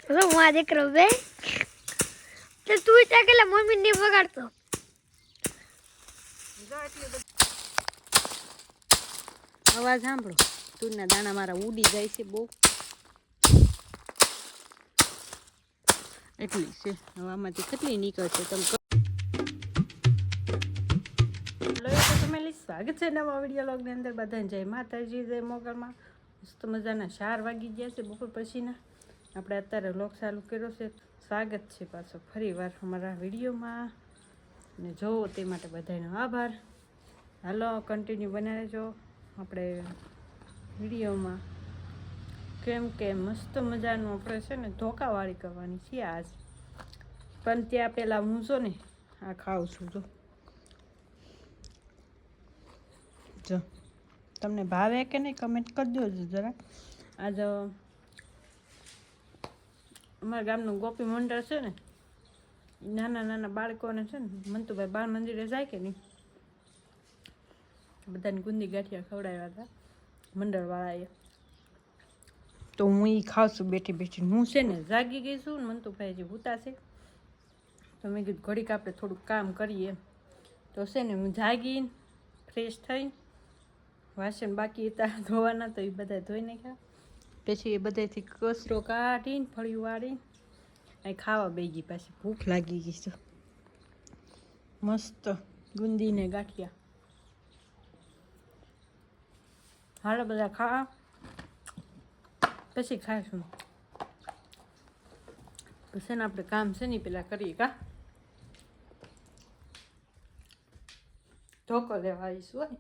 હું આ દીકરો બે તો તું ચાકેલા મમ્મી ને વગાડતો અવાજ સાંભળો તુરના દાણા મારા ઉડી જાય છે બહુ એટલી છે હવે આમાંથી કેટલી નીકળશે તમે સ્વાગત છે નવા વિડીયો લોગની અંદર બધાને જય માતાજી જય મોગલમાં મસ્ત મજાના 4 વાગી ગયા છે બપોર પછીના આપણે અત્યારે લોગ ચાલુ કર્યો છે સ્વાગત છે પાછો ફરીવાર અમારા વિડીયોમાં અને જોવો તે માટે બધાનો આભાર હાલો કન્ટિન્યુ બનાવી રહેજો આપણે વિડીયોમાં કેમ કે મસ્ત મજાનું આપણે છે ને ધોકાવાળી કરવાની છે આજ પણ ત્યાં પહેલાં હું છો ને આ ખાઉં છું જો તમને ભાવે કે નહીં કમેન્ટ કરી દો જરા આજ અમારા ગામનું ગોપી મંડળ છે ને નાના નાના બાળકોને છે ને મંતુભાઈ બાળ મંદિરે જાય કે નહીં બધાને ગુંદી ગાંઠિયા ખવડાવ્યા હતા મંડળવાળાએ તો હું એ ખાઉં છું બેઠી બેઠી હું છે ને જાગી ગઈ છું ને મંતુભાઈ જે ભૂતા છે તો મેં કીધું ઘડીક આપણે થોડુંક કામ કરીએ એમ તો છે ને હું જાગીને ફ્રેશ થઈ વાસણ બાકી હતા ધોવાના તો એ બધા ધોઈ નાખ્યા પછી એ બધાથી કચરો કાઢીને ફળિયું વાળીને અહીં ખાવા બેસી ગઈ પાછી ભૂખ લાગી ગઈ છે મસ્ત ગુંદીને ગાંઠિયા હાલો બધા ખાવા પછી ખાઈશું પછી ને આપણે કામ છે ને પેલા કરીએ કા ધોકો લેવા આવીશું હોય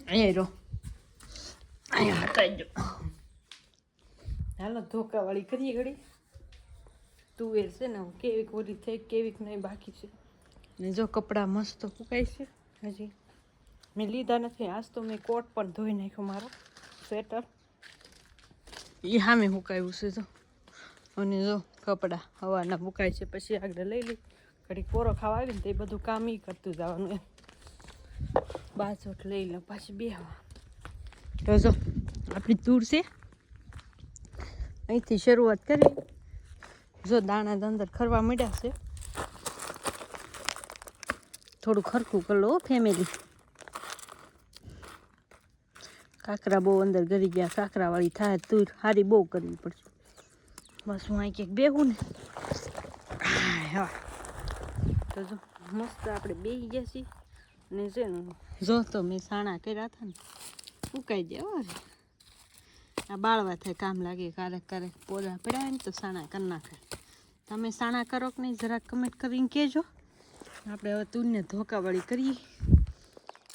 અહીંયા રહો અહીંયા હટાઈ દો હાલો ધોકાવાળી કરીએ ઘડી તુવેર છે ને કેવીક ઓલી થઈ કેવીક નહીં બાકી છે ને જો કપડાં મસ્ત સુકાય છે હજી મેં લીધા નથી આજ તો મેં કોટ પણ ધોઈ નાખ્યો મારો સ્વેટર એ સામે સુકાયું છે જો અને જો કપડાં હવાના મુકાય છે પછી આગળ લઈ લઈ ઘડીક પોરો ખાવા આવીને તો એ બધું કામ એ કરતું જવાનું એમ બાજોટ લઈ લો પાછી બેહવા તો જો આપણી તૂર છે અહીંથી શરૂઆત કરી જો દાણા અંદર ખરવા માંડ્યા છે થોડું ખરખું કરી લો ફેમિલી કાકરા બહુ અંદર ગરી ગયા કાકરાવાળી થાય તૂર સારી બહુ કરવી પડશે બસ હું અહીં ક્યાંક બેહું ને હા તો જો મસ્ત આપણે બેસી ગયા છીએ ને છે ને જો તો મેં સાણા કર્યા હતા ને ઉકાઈ દેવા આ બાળવા થાય કામ લાગે ક્યારેક ક્યારેક પોદા પડ્યા ને તો સાણા કરી નાખે તમે સાણા કરો કે નહીં જરાક કમેન્ટ કરીને કહેજો આપણે હવે તુરને ધોકાવાળી કરીએ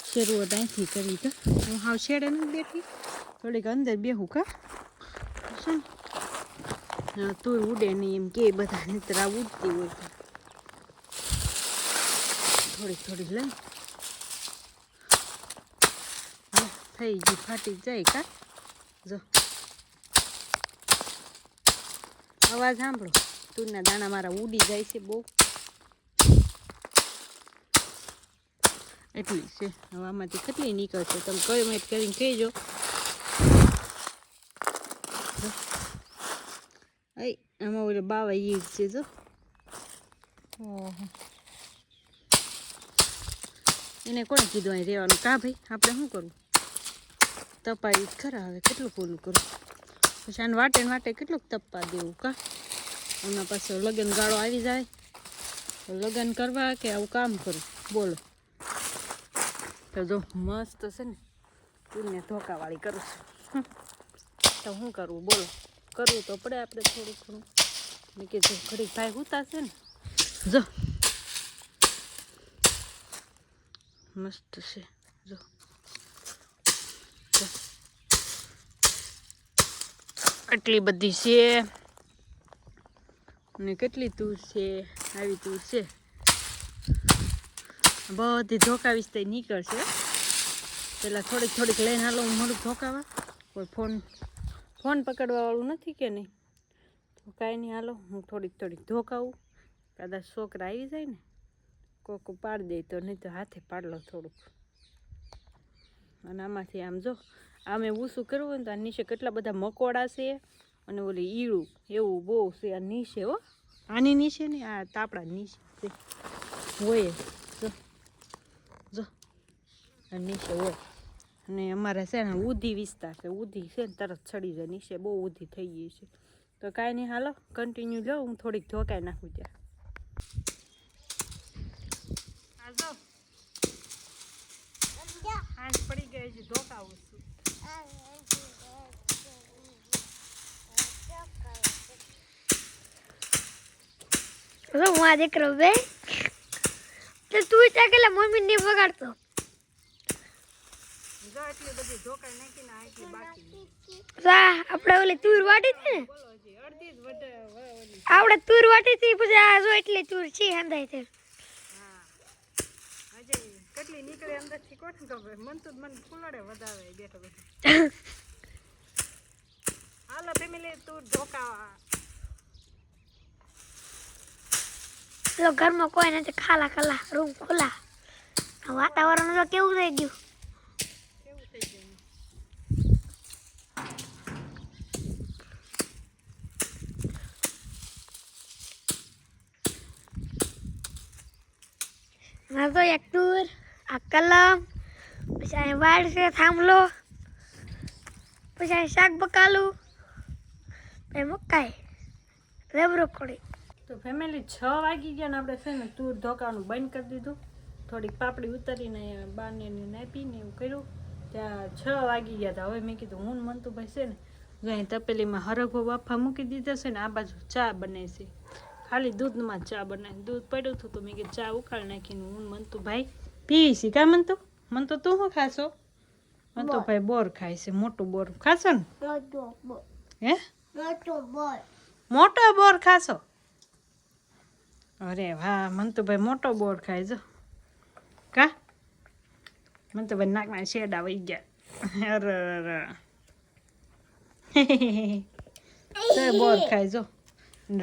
શરૂઆત અહીંથી કરી તો હું હાવ શેડે નથી બેઠી થોડીક અંદર બેહું કા છે ને તુર ઉડે નહીં એમ કે બધા નીતરા ઉડતી હોય થોડીક થોડીક લઈ થઈ ગઈ ફાટી જાય કા જો અવાજ સાંભળો તુરના દાણા મારા ઉડી જાય છે બહુ એટલી છે હવે આમાંથી કેટલી નીકળશે તમે કમેન્ટ કરીને કહેજો આમાં ઓલો બાવા ઈડ છે જો ઓહો એને કોણે કીધું અહીં રહેવાનું કા ભાઈ આપણે શું કરવું તપાઈ ખરા હવે કેટલું પૂરું કરું પછી આને વાટે ને વાટે કેટલુંક તપવા દેવું કા એના પાછળ લગ્ન ગાળો આવી જાય લગ્ન કરવા કે આવું કામ કરું બોલો તો જો મસ્ત છે ને તુરને ધોકાવાળી કરું છું તો શું કરવું બોલો કરવું તો પડે આપણે થોડું ઘણું મેં કે જો ઘડીક ભાઈ ઉતા છે ને જો મસ્ત છે જો આટલી બધી છે અને કેટલી તૂર છે આવી તૂર છે બધી ધોકાવીશ તો નીકળશે પેલા થોડીક થોડીક લઈને હાલો હું મોડું ધોકાવા કોઈ ફોન પકડવા વાળું નથી કે નહીં તો કાંઈ નહીં હાલો હું થોડીક થોડીક ધોકાવું કદાચ છોકરા આવી જાય ને કોક પાડી દે તો નહીં તો હાથે પાડલો થોડુંક અને આમાંથી આમ જો આમે ઊંસું કરવું હોય ને તો આ નીચે કેટલા બધા મકોડા છે અને ઓલી ઈળું એવું બહુ છે આ નીચે હો આની નીચે ને આ તાપડા નીચે છે હોય જો જો આ નીચે હોય અને અમારે છે ને ઉધી વિસ્તાર છે ઉધી છે ને તરત ચડી જાય નીચે બહુ ઉધી થઈ ગઈ છે તો કાંઈ નહીં હાલો કન્ટિન્યુ લો હું થોડીક ધોકાઈ નાખું ત્યાં આ જો આજ પડી ગઈ છે ધોકાવું છું હું આ દીકરો બે તો તું ત્યાં કેટલા મમ્મી ને બગાડતો જો એટલી બધી ધોકાઈ નાખીને આ એટલી બાકી આપણે ઓલી તુર વાટી હતી ને બોલો હજી અડધી જ વટે ઓલી આપણે તુર વાટી હતી પછી આ જો એટલી તુર છે હંધાય છે હા હજી કેટલી નીકળે અંદરથી કોણ ખબર મન તો મને ફૂલડે વધારે બેઠો બેઠો હાલો ફેમિલી તું ધોકા તો ઘરમાં કોઈ નથી ખાલા ખાલા રૂમ ખુલ્લા વાતાવરણ તો કેવું થઈ ગયું કેવું થઈ ગયું આ તો એક તુર આ કલમ પછી અહીં વાડ છે થાંભલો પછી અહીં શાક બકાલું પછી મકાઈ રેબરો ખોડી તો ફેમિલી 6 વાગી ગયા ને આપણે છે ને તુર ધોકાનું બંધ કરી દીધું થોડીક પાપડી ઉતારીને બાને નાપીને એવું કર્યું ત્યાં 6 વાગી ગયા હતા હવે મેં કીધું હું મંતુભાઈ છે ને જો અહીં તપેલીમાં હરગવો બાફા મૂકી દીધા છે ને આ બાજુ ચા બને છે ખાલી દૂધમાં ચા બનાવી દૂધ પડ્યું હતું તો મેં કીધું ચા ઉકાળી નાખીને હું મંતુભાઈ પી છે કા મંતુ મંતુ તું શું ખાશો મંતુભાઈ બોર ખાય છે મોટું બોર ખાશો ને હે મોટો બોર ખાશો અરે વાહ મંતુભાઈ મોટો બોર ખાય જો કા મંતુભાઈ નાકના શેડા વહી ગયા અરે તો બોર ખાય જો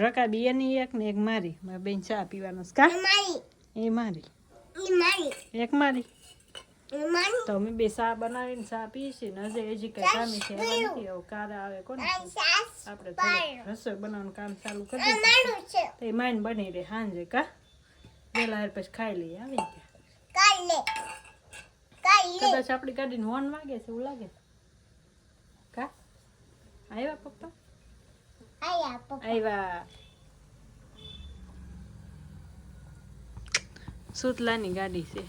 રકાબી એની એક ને એક મારી મારી બેન ચા પીવાનો છે કા એ મારી એક મારી તો અમે બે ચા બનાવીને ચા પીશી ને હજી કઈ કામ છે એવા નથી એવું કાર આવે કોને આપણે થોડું રસોઈ બનાવવાનું કામ ચાલુ કરી દીધું તો એ માઇન બની રહે સાંજે કા વેલા હાર પછી ખાઈ લઈએ આવી ગયા કદાચ આપણી ગાડીને હોર્ન વાગે છે એવું લાગે કા આવ્યા પપ્પા આવ્યા સુતલાની ગાડી છે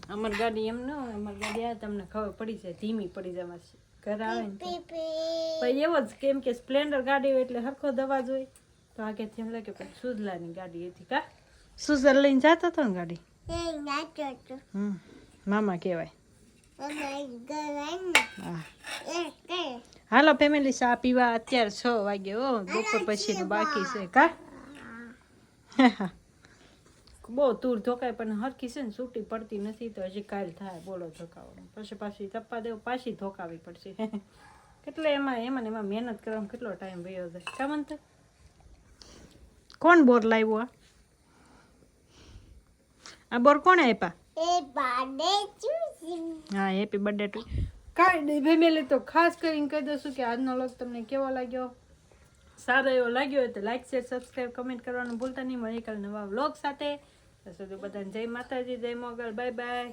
અમારી ગાડી એમ ન હોય અમારી ગાડી આવે તમને ખબર પડી જાય ધીમી પડી જાય ઘર આવે ને પછી એવો જ કેમ કે સ્પ્લેન્ડર ગાડી હોય એટલે હરખો દવા જોઈએ તો આગેથી એમ લાગે પણ સુજલાની ગાડી હતી કા સુઝર લઈને જતો હતો ને ગાડી મામા કહેવાય હાલો ફેમિલી ચા પીવા અત્યારે 6 વાગે હો બપોર પછીનું બાકી છે કા બહુ તુર ધોકાય પણ હરખી છે ને છૂટી પડતી નથી તો હજી કાલ થાય બોલો ધોકાવાનું પછી પાછી તપ્પા દેવું પાછી ધોકાવી પડશે કેટલે એમાં મહેનત કરવામાં કેટલો ટાઈમ વયો જાય કા મન કોણ બોર લાવ્યો આ બોર કોણે આપ્યા હા હેપી બર્થડે ટુ કાંઈ નહીં ફેમિલી તો ખાસ કરીને કહી દઉં કે આજનો વ્લોગ તમને કેવો લાગ્યો સારો એવો લાગ્યો હોય તો લાઈક શેર સબસ્ક્રાઈબ કમેન્ટ કરવાનું ભૂલતા નહીં મળે કાલે નવા વ્લોગ સાથે ત્યાં સુધી બધાને જય માતાજી જય Mogal bye bye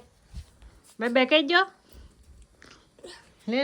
bye bye કહી દો લે